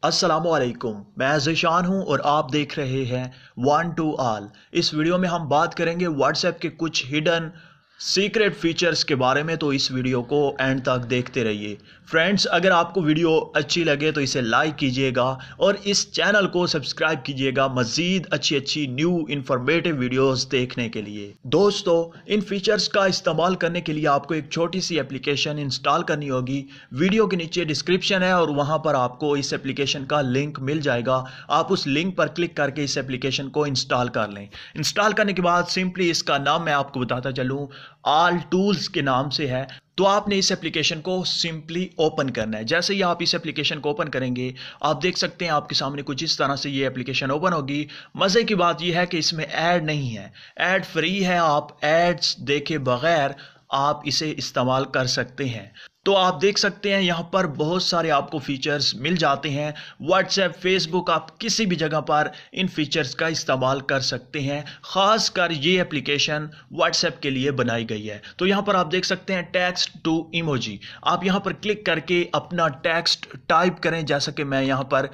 अस्सलामुअलैकुम, मैं ज़ीशान हूं और आप देख रहे हैं वन टू ऑल। इस वीडियो में हम बात करेंगे व्हाट्सएप के कुछ हिडन सीक्रेट फीचर्स के बारे में, तो इस वीडियो को एंड तक देखते रहिए। फ्रेंड्स, अगर आपको वीडियो अच्छी लगे तो इसे लाइक कीजिएगा और इस चैनल को सब्सक्राइब कीजिएगा मज़ीद अच्छी अच्छी न्यू इन्फॉर्मेटिव वीडियोस देखने के लिए। दोस्तों, इन फीचर्स का इस्तेमाल करने के लिए आपको एक छोटी सी एप्लीकेशन इंस्टॉल करनी होगी। वीडियो के नीचे डिस्क्रिप्शन है और वहां पर आपको इस एप्लीकेशन का लिंक मिल जाएगा। आप उस लिंक पर क्लिक करके इस एप्लीकेशन को इंस्टॉल कर लें। इंस्टॉल करने के बाद सिंपली इसका नाम मैं आपको बताता चलूँ, ऑल टूल्स के नाम से है। तो आपने इस एप्लीकेशन को सिंपली ओपन करना है। जैसे ही आप इस एप्लीकेशन को ओपन करेंगे, आप देख सकते हैं आपके सामने कुछ इस तरह से ये एप्लीकेशन ओपन होगी। मज़े की बात यह है कि इसमें ऐड नहीं है, ऐड फ्री है। आप एड्स देखे बगैर आप इसे इस्तेमाल कर सकते हैं। तो आप देख सकते हैं यहाँ पर बहुत सारे आपको फीचर्स मिल जाते हैं। व्हाट्सएप, फेसबुक, आप किसी भी जगह पर इन फीचर्स का इस्तेमाल कर सकते हैं। ख़ासकर ये एप्लीकेशन व्हाट्सएप के लिए बनाई गई है। तो यहाँ पर आप देख सकते हैं टेक्स्ट टू इमोजी। आप यहाँ पर क्लिक करके अपना टेक्स्ट टाइप करें, जैसा कि मैं यहाँ पर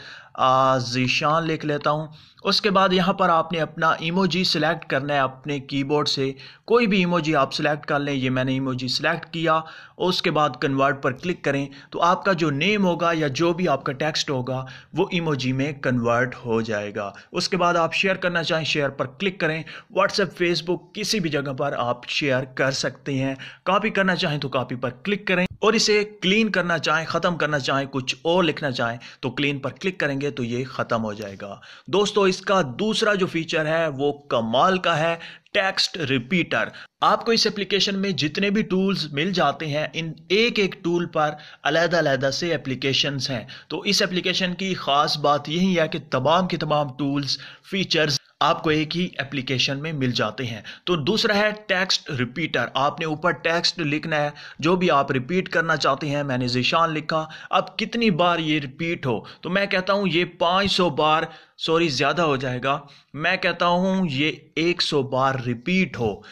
ज़ीशान लिख लेता हूँ। उसके बाद यहाँ पर आपने अपना इमोजी सिलेक्ट करना है अपने कीबोर्ड से। कोई भी इमोजी आप सिलेक्ट कर लें। ये मैंने इमोजी सिलेक्ट किया। उसके बाद कन्वर्ट पर क्लिक करें तो आपका जो नेम होगा या जो भी आपका टेक्स्ट होगा वो इमोजी में कन्वर्ट हो जाएगा। उसके बाद आप शेयर करना चाहें, शेयर पर क्लिक करें। व्हाट्सएप, फेसबुक, किसी भी जगह पर आप शेयर कर सकते हैं। कॉपी करना चाहें तो कॉपी पर क्लिक करें और इसे क्लीन करना चाहें, ख़त्म करना चाहें, कुछ और लिखना चाहें तो क्लीन पर क्लिक करेंगे तो ये ख़त्म हो जाएगा। दोस्तों, इसका दूसरा जो फीचर है वो कमाल का है, टेक्स्ट रिपीटर। आपको इस एप्लीकेशन में जितने भी टूल्स मिल जाते हैं, इन एक एक टूल पर अलग-अलग से एप्लीकेशंस हैं। तो इस एप्लीकेशन की ख़ास बात यही है कि तमाम के तमाम टूल्स, फीचर्स आपको एक ही एप्लीकेशन में मिल जाते हैं। तो दूसरा है टेक्स्ट रिपीटर। आपने ऊपर टेक्स्ट लिखना है जो भी आप रिपीट करना चाहते हैं। मैंने ज़ीशान लिखा। अब कितनी बार ये रिपीट हो, तो मैं कहता हूँ ये 500 बार, सॉरी ज़्यादा हो जाएगा, मैं कहता हूँ ये 100 बार रिपीट हो।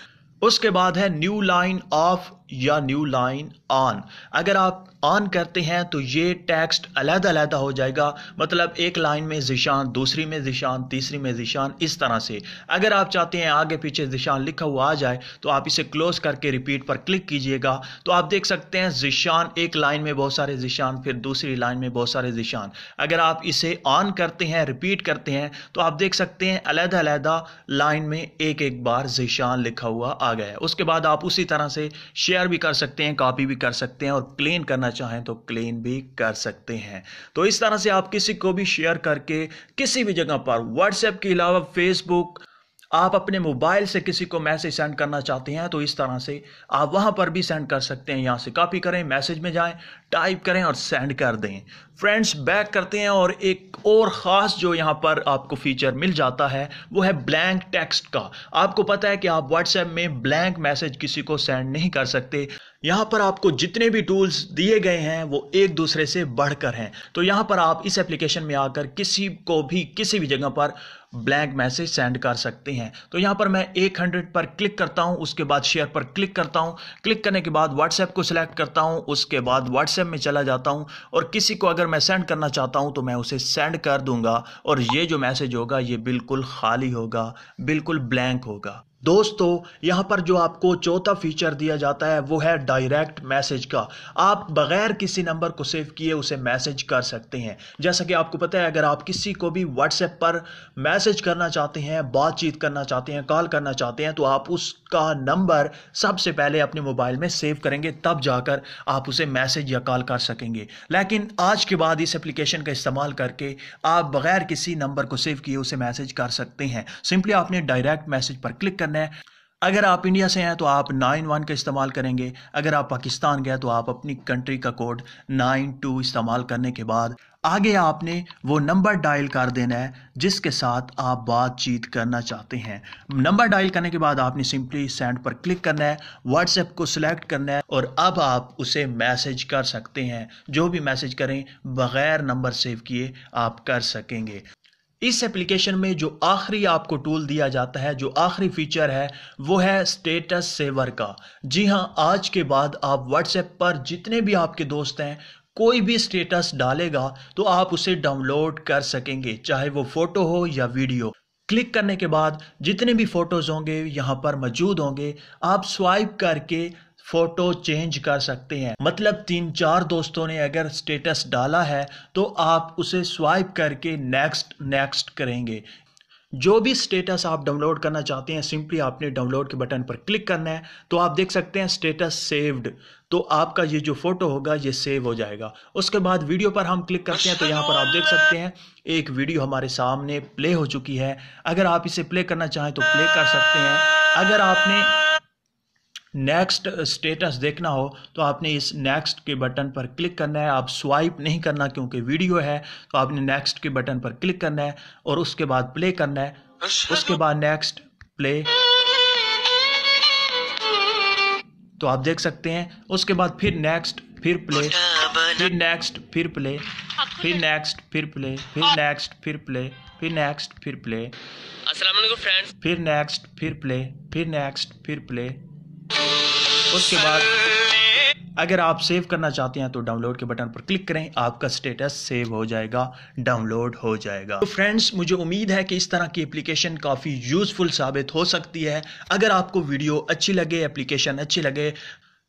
उसके बाद है न्यू लाइन ऑफ या न्यू लाइन ऑन। अगर आप ऑन करते हैं तो ये टेक्स्ट अलग-अलग हो जाएगा। मतलब एक लाइन में ज़ीशान, दूसरी में ज़ीशान, तीसरी में ज़ीशान, इस तरह से। अगर आप चाहते हैं आगे पीछे ज़ीशान लिखा हुआ आ जाए तो आप इसे क्लोज करके रिपीट पर क्लिक कीजिएगा। तो आप देख सकते हैं ज़ीशान, एक लाइन में बहुत सारे ज़ीशान, फिर दूसरी लाइन में बहुत सारे ज़ीशान। अगर आप इसे ऑन करते हैं, रिपीट करते हैं, तो आप देख सकते हैं अलग-अलग लाइन में एक एक बार ज़ीशान लिखा हुआ आ गया है। उसके बाद आप उसी तरह से शेयर भी कर सकते हैं, कॉपी भी कर सकते हैं और क्लीन करना चाहें तो क्लीन भी कर सकते हैं। तो इस तरह से आप किसी को भी शेयर करके किसी भी जगह पर, व्हाट्सएप के अलावा फेसबुक, आप अपने मोबाइल से किसी को मैसेज सेंड करना चाहते हैं तो इस तरह से आप वहां पर भी सेंड कर सकते हैं। यहां से कॉपी करें, मैसेज में जाएं, टाइप करें और सेंड कर दें। फ्रेंड्स, बैक करते हैं और एक और ख़ास जो यहाँ पर आपको फीचर मिल जाता है वो है ब्लैंक टेक्स्ट का। आपको पता है कि आप व्हाट्सएप में ब्लैंक मैसेज किसी को सेंड नहीं कर सकते। यहाँ पर आपको जितने भी टूल्स दिए गए हैं वो एक दूसरे से बढ़कर हैं। तो यहाँ पर आप इस एप्लीकेशन में आकर किसी को भी किसी भी जगह पर ब्लैंक मैसेज सेंड कर सकते हैं। तो यहाँ पर मैं 100 पर क्लिक करता हूँ, उसके बाद शेयर पर क्लिक करता हूँ। क्लिक करने के बाद व्हाट्सएप को सिलेक्ट करता हूँ, उसके बाद व्हाट्सएप में चला जाता हूँ और किसी को अगर मैं सेंड करना चाहता हूँ तो मैं उसे सेंड कर दूंगा और ये जो मैसेज होगा ये बिल्कुल खाली होगा, बिल्कुल ब्लैंक होगा। दोस्तों, यहाँ पर जो आपको चौथा फीचर दिया जाता है वो है डायरेक्ट मैसेज का। आप बगैर किसी नंबर को सेव किए उसे मैसेज कर सकते हैं। जैसा कि आपको पता है, अगर आप किसी को भी व्हाट्सएप पर मैसेज करना चाहते हैं, बातचीत करना चाहते हैं, कॉल करना चाहते हैं, तो आप उसका नंबर सबसे पहले अपने मोबाइल में सेव करेंगे, तब जाकर आप उसे मैसेज या कॉल कर सकेंगे। लेकिन आज के बाद इस एप्लीकेशन का इस्तेमाल करके आप बगैर किसी नंबर को सेव किए उसे मैसेज कर सकते हैं। सिंपली आपने डायरेक्ट मैसेज पर क्लिक करना है। अगर आप इंडिया से हैं तो आप 91 का इस्तेमाल करेंगे। अगर आप पाकिस्तान गए तो आप अपनी कंट्री का कोड 92 इस्तेमाल करने के बाद आगे आपने वो नंबर डायल कर देना है जिसके साथ आप बातचीत करना चाहते हैं। नंबर डायल करने के बाद आपने सिंपली सेंड पर क्लिक करना है, व्हाट्सएप को सिलेक्ट करना है और अब आप उसे मैसेज कर सकते हैं। जो भी मैसेज करें बगैर नंबर सेव किए आप कर सकेंगे। इस एप्लीकेशन में जो आखिरी आपको टूल दिया जाता है, जो आखिरी फीचर है वो है स्टेटस सेवर का। जी हाँ, आज के बाद आप व्हाट्सएप पर जितने भी आपके दोस्त हैं कोई भी स्टेटस डालेगा तो आप उसे डाउनलोड कर सकेंगे, चाहे वो फोटो हो या वीडियो। क्लिक करने के बाद जितने भी फोटोज होंगे यहाँ पर मौजूद होंगे, आप स्वाइप करके फोटो चेंज कर सकते हैं। मतलब 3-4 दोस्तों ने अगर स्टेटस डाला है तो आप उसे स्वाइप करके नेक्स्ट नेक्स्ट करेंगे। जो भी स्टेटस आप डाउनलोड करना चाहते हैं, सिंपली आपने डाउनलोड के बटन पर क्लिक करना है। तो आप देख सकते हैं स्टेटस सेव्ड, तो आपका ये जो फोटो होगा ये सेव हो जाएगा। उसके बाद वीडियो पर हम क्लिक करते हैं तो यहाँ पर आप देख सकते हैं एक वीडियो हमारे सामने प्ले हो चुकी है। अगर आप इसे प्ले करना चाहें तो प्ले कर सकते हैं। अगर आपने नेक्स्ट स्टेटस देखना हो तो आपने इस नेक्स्ट के बटन पर क्लिक करना है। आप स्वाइप नहीं करना क्योंकि वीडियो है, तो आपने नेक्स्ट के बटन पर क्लिक करना है और उसके बाद प्ले करना है। उसके बाद नेक्स्ट प्ले, तो आप देख सकते हैं। उसके बाद फिर नेक्स्ट, फिर प्ले, फिर नेक्स्ट, फिर प्ले, फिर नेक्स्ट, फिर प्ले, फिर नेक्स्ट, फिर प्ले, फिर नेक्स्ट, फिर प्ले, अस्सलाम वालेकुम फ्रेंड्स, फिर नेक्स्ट, फिर प्ले, फिर नेक्स्ट, फिर प्ले। उसके बाद अगर आप सेव करना चाहते हैं तो डाउनलोड के बटन पर क्लिक करें, आपका स्टेटस सेव हो जाएगा, डाउनलोड हो जाएगा। तो फ्रेंड्स, मुझे उम्मीद है कि इस तरह की एप्लीकेशन काफ़ी यूज़फुल साबित हो सकती है। अगर आपको वीडियो अच्छी लगे, एप्लीकेशन अच्छी लगे,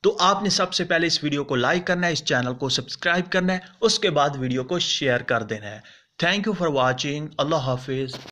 तो आपने सबसे पहले इस वीडियो को लाइक करना है, इस चैनल को सब्सक्राइब करना है, उसके बाद वीडियो को शेयर कर देना है। Thank you for watching. अल्लाह हाफिज़।